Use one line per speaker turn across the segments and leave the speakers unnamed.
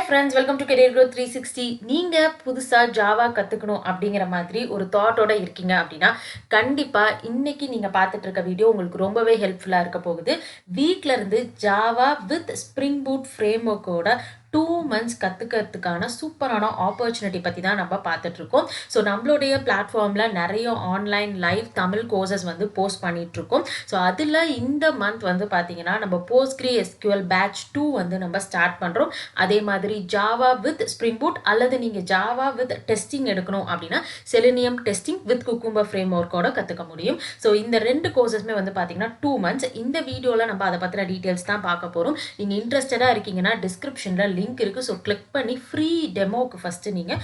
friends, welcome to Career Growth 360. நீங்க புதுசா Java கத்துக்கணும் அப்படிங்கிற மாதிரி ஒரு தாட்டோட இருக்கீங்க அப்படின்னா கண்டிப்பா இன்னைக்கு நீங்க பார்த்துட்டு இருக்க வீடியோ உங்களுக்கு ரொம்பவே ஹெல்ப்ஃபுல்லா இருக்க போகுது. வீக்ல இருந்து ஜாவா வித் ஸ்ப்ரிங் பூட் ஃப்ரேம் ஒர்க்கோட 2 months கத்துக்கிறதுக்கான சூப்பரான ஆப்பர்ச்சுனிட்டி பற்றி தான் நம்ம பார்த்துட்டு இருக்கோம். ஸோ நம்மளுடைய பிளாட்ஃபார்மில் நிறைய ஆன்லைன் லைவ் தமிழ் கோர்சஸ் வந்து போஸ்ட் பண்ணிட்டு இருக்கோம். ஸோ அதில் இந்த மந்த் வந்து பார்த்தீங்கன்னா நம்ம POSTGRE SQL பேட்ச் 2 வந்து நம்ம ஸ்டார்ட் பண்ணுறோம். அதே மாதிரி ஜாவா வித் ஸ்ப்ரிங் பூட் அல்லது நீங்கள் ஜாவா வித் டெஸ்டிங் எடுக்கணும் அப்படின்னா செலினியம் டெஸ்டிங் வித் குக்கும்பர் ஃப்ரேம் ஒர்க்கோட கற்றுக்க முடியும். ஸோ இந்த 2 கோர்சஸ்மே வந்து பார்த்தீங்கன்னா 2 months. இந்த வீடியோவில் நம்ம அதை பற்றின டீட்டெயில்ஸ் தான் பார்க்க போகிறோம். நீங்கள் இன்ட்ரெஸ்டடாக இருக்கீங்கன்னா டிஸ்கிரிப்ஷனில் லிங்க் இருக்கு. ஸோ கிளிக் பண்ணி ஃப்ரீ டெமோக்கு ஃபர்ஸ்ட் நீங்க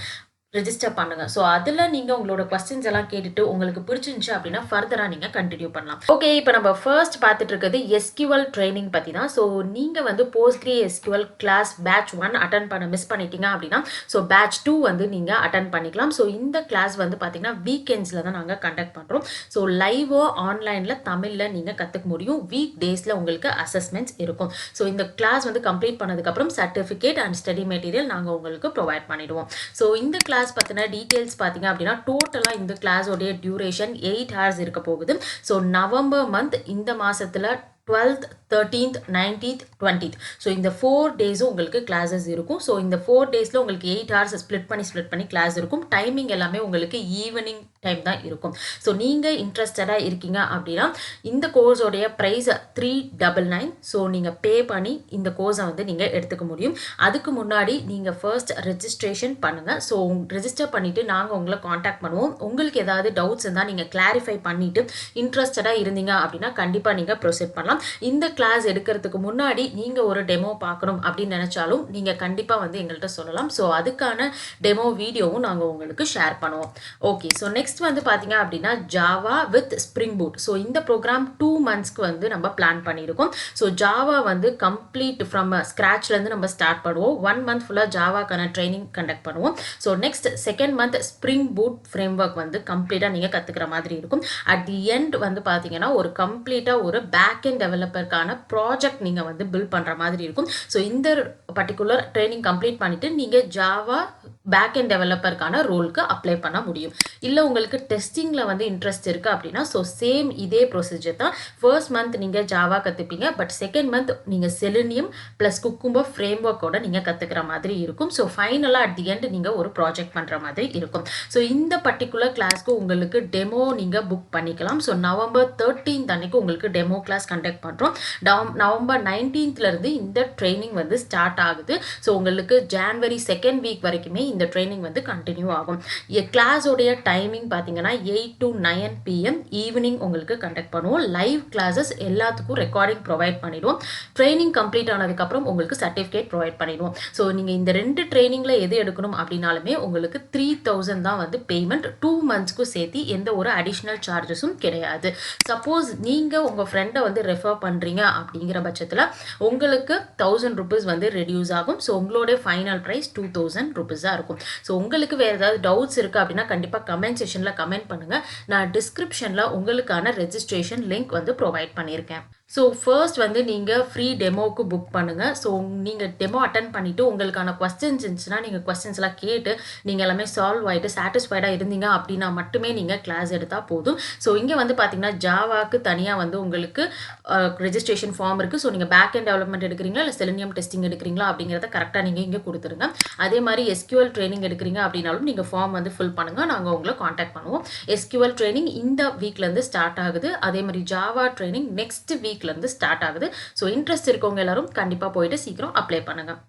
ரெஜிஸ்டர் பண்ணுங்க. ஸோ அதில் நீங்கள் உங்களோட கொஸ்டின்ஸ் எல்லாம் கேட்டுட்டு உங்களுக்கு பிடிச்சிருந்துச்சு அப்படின்னா ஃபர்தராக நீங்கள் கண்டினியூ பண்ணலாம். ஓகே, இப்போ நம்ம ஃபர்ஸ்ட் பார்த்துட்டு இருக்கிறது SQL ட்ரைனிங் பற்றி தான். ஸோ நீங்கள் வந்து POSTGRE SQL class batch 1 attend பண்ண மிஸ் பண்ணிட்டீங்க அப்படின்னா ஸோ பேட்ச் 2 வந்து நீங்கள் அட்டன் பண்ணிக்கலாம். ஸோ இந்த கிளாஸ் வந்து பார்த்தீங்கன்னா வீக்கெண்ட்ஸில் தான் நாங்கள் கண்டக்ட் பண்ணுறோம். ஸோ லைவோ ஆன்லைனில் தமிழில் நீங்கள் கற்றுக்க முடியும். வீக் டேஸில் உங்களுக்கு அசஸ்மெண்ட்ஸ் இருக்கும். ஸோ இந்த கிளாஸ் வந்து கம்ப்ளீட் பண்ணதுக்கப்புறம் சர்டிஃபிகேட் அண்ட் ஸ்டடி மெட்டீரியல் நாங்கள் உங்களுக்கு ப்ரொவைட் பண்ணிடுவோம். ஸோ இந்த கிளாஸ் பத்தின டீடைல்ஸ் பாத்தீங்க அப்படின்னா டோட்டலா இந்த கிளாஸோட டியூரேஷன் 8 hours இருக்க போகுது. ஸோ நவம்பர் மந்த் இந்த மாசத்துல 12th, 13th, 19th, 20th. So இந்த 4 டேஸும் உங்களுக்கு கிளாஸஸ் இருக்கும். ஸோ இந்த 4 டேஸில் உங்களுக்கு 8 hours ஸ்ப்ளிட் பண்ணி கிளாஸ் இருக்கும். டைமிங் எல்லாமே உங்களுக்கு ஈவினிங் டைம் தான் இருக்கும். ஸோ நீங்கள் இன்ட்ரெஸ்டடாக இருக்கீங்க அப்படின்னா இந்த கோர்ஸோடைய ப்ரைஸ் 399. ஸோ நீங்கள் பே பண்ணி இந்த கோர்ஸை வந்து நீங்கள் எடுத்துக்க முடியும். அதுக்கு முன்னாடி நீங்கள் ஃபர்ஸ்ட் ரெஜிஸ்ட்ரேஷன் பண்ணுங்கள். ஸோ ரெஜிஸ்டர் பண்ணிவிட்டு நாங்கள் உங்களை காண்டாக்ட் பண்ணுவோம். உங்களுக்கு ஏதாவது டவுட்ஸ் இருந்தால் நீங்கள் கிளாரிஃபை பண்ணிவிட்டு இன்ட்ரெஸ்டடாக இருந்தீங்க அப்படின்னா கண்டிப்பாக நீங்கள் ப்ரொசீட் பண்ணலாம். இந்த கிளாஸ் எடுக்கிறதுக்கு முன்னாடி நீங்க ஒரு டெமோ பார்க்கணும் அப்படின்னு நினைச்சாலும் நீங்க கண்டிப்பா வந்து எங்கள்கிட்ட சொல்லலாம். ஸோ அதுக்கான டெமோ வீடியோவும் நாங்கள் உங்களுக்கு ஷேர் பண்ணுவோம். ஓகே, ஸோ நெக்ஸ்ட் வந்து பார்த்தீங்க அப்படின்னா Java with spring boot. So இந்த ப்ரோக்ராம் 2 monthsக்கு வந்து நம்ம பிளான் பண்ணியிருக்கோம். ஸோ ஜாவா வந்து கம்ப்ளீட் ஃப்ரம் ஸ்க்ராட்ச்லேருந்து நம்ம ஸ்டார்ட் பண்ணுவோம். 1 month ஃபுல்லாக ஜாவாக்கான ட்ரைனிங் கண்டக்ட் பண்ணுவோம். So next second month spring boot frame work வந்து கம்ப்ளீட்டாக நீங்கள் கற்றுக்கிற மாதிரி இருக்கும். அட் தி எண்ட் வந்து பார்த்தீங்கன்னா ஒரு கம்ப்ளீட்டாக ஒரு பேக் அண்ட் டெவலப்பருக்கான ப்ராஜெக்ட் நீங்கள் வந்து பில்ட் பண்ணுற மாதிரி இருக்கும். ஸோ இந்த பர்டிகுலர் ட்ரைனிங் கம்ப்ளீட் பண்ணிட்டு நீங்கள் ஜாவா பேக் அண்ட் டெவலப்பருக்கான ரோலுக்கு அப்ளை பண்ண முடியும். இல்லை உங்களுக்கு டெஸ்டிங்கில் வந்து இன்ட்ரெஸ்ட் இருக்குது அப்படின்னா ஸோ சேம் இதே ப்ரொசீஜர் தான். ஃபர்ஸ்ட் மந்த் நீங்கள் ஜாவா கற்றுப்பீங்க. பட் செகண்ட் மந்த் நீங்கள் செலினியம் ப்ளஸ் குக்கும்பர் ஃப்ரேம் ஒர்க்கோட நீங்கள் கற்றுக்கிற மாதிரி இருக்கும். ஸோ ஃபைனலாக அட் தி எண்ட் நீங்கள் ஒரு ப்ராஜெக்ட் பண்ணுற மாதிரி இருக்கும். ஸோ இந்த பர்டிகுலர் கிளாஸ்க்கு உங்களுக்கு டெமோ நீங்கள் புக் பண்ணிக்கலாம். ஸோ நவம்பர் 13th அன்னைக்கு உங்களுக்கு டெமோ கிளாஸ் கண்டக்ட் பண்ணுறோம். நவம்பர் 19th இருந்து இந்த ட்ரைனிங் வந்து ஸ்டார்ட் ஆகுது. ஸோ உங்களுக்கு ஜான்வரி 2nd வீக் வரைக்குமே இந்த ட்ரைனிங் வந்து கண்டினியூ ஆகும். கிளாஸோடைய டைமிங் பார்த்தீங்கன்னா 8 to 9 PM ஈவினிங் உங்களுக்கு கண்டக்ட் பண்ணுவோம். லைவ் கிளாஸஸ் எல்லாத்துக்கும் ரெக்கார்டிங் ப்ரொவைட் பண்ணிடுவோம். ட்ரைனிங் கம்ப்ளீட் ஆனதுக்கப்புறம் உங்களுக்கு சர்டிஃபிகேட் ப்ரொவைட் பண்ணிடுவோம். ஸோ நீங்கள் இந்த 2 ட்ரைனிங்கில் எது எடுக்கணும் அப்படின்னாலுமே உங்களுக்கு 3000 தான் வந்து பேமெண்ட். 2 monthsக்கு சேர்த்து எந்த ஒரு அடிஷ்னல் சார்ஜஸும் கிடையாது. சப்போஸ் நீங்கள் உங்கள் ஃப்ரெண்டை வந்து ரெஃபர் பண்ணுறீங்க அப்படிங்கிற பட்சத்தில் உங்களுக்கு 1000 rupees வந்து ரெடியூஸ் ஆகும். ஸோ உங்களோட ஃபைனல் ப்ரைஸ் 2000 rupees இருக்கும். ஸோ உங்களுக்கு வேறு ஏதாவது டவுட்ஸ் இருக்குது அப்படின்னா கண்டிப்பாக கமெண்ட் செஷனில் கமெண்ட் பண்ணுங்கள். நான் டிஸ்கிரிப்ஷனில் உங்களுக்கான ரெஜிஸ்ட்ரேஷன் லிங்க் வந்து ப்ரொவைட் பண்ணியிருக்கேன். ஸோ ஃபர்ஸ்ட் வந்து நீங்கள் ஃப்ரீ டெமோவுக்கு புக் பண்ணுங்கள். ஸோ நீங்கள் டெமோ அட்டன் பண்ணிவிட்டு உங்களுக்கான கொஸ்டின்ஸ் இருந்துச்சுன்னா நீங்கள் கொஸ்டின்ஸ்லாம் கேட்டு நீங்கள் எல்லாமே சால்வ் ஆகிட்டு சாட்டிஸ்ஃபைடாக இருந்தீங்க அப்படின்னா மட்டுமே நீங்கள் கிளாஸ் எடுத்தால் போதும். ஸோ இங்கே வந்து பார்த்தீங்கன்னா ஜாவாக்கு தனியாக வந்து உங்களுக்கு ரெஜிஸ்ட்ரேஷன் ஃபார்ம் இருக்குது. ஸோ நீங்கள் பேக் அண்ட் டெவலப்மெண்ட் எடுக்கிறீங்களா இல்லை செலினியம் டெஸ்டிங் எடுக்கிறீங்களா அப்படிங்கிறத கரெக்டாக நீங்கள் இங்கே கொடுத்துருங்க. அதே மாதிரி SQL ட்ரைனிங் எடுக்கிறீங்க அப்படின்னாலும் நீங்கள் ஃபார்ம் வந்து ஃபில் பண்ணுங்கள். நாங்கள் உங்களை காண்டாக்ட் பண்ணுவோம். SQL ட்ரைனிங் இந்த வீக்லேருந்து ஸ்டார்ட் ஆகுது. அதே மாதிரி ஜாவா ட்ரைனிங் நெக்ஸ்ட் வீக்லேருந்து ஸ்டார்ட் ஆகுது. ஸோ இன்ட்ரெஸ்ட் இருக்கவங்க எல்லாரும் கண்டிப்பாக போயிட்டு சீக்கிரம் அப்ளை பண்ணுங்கள்.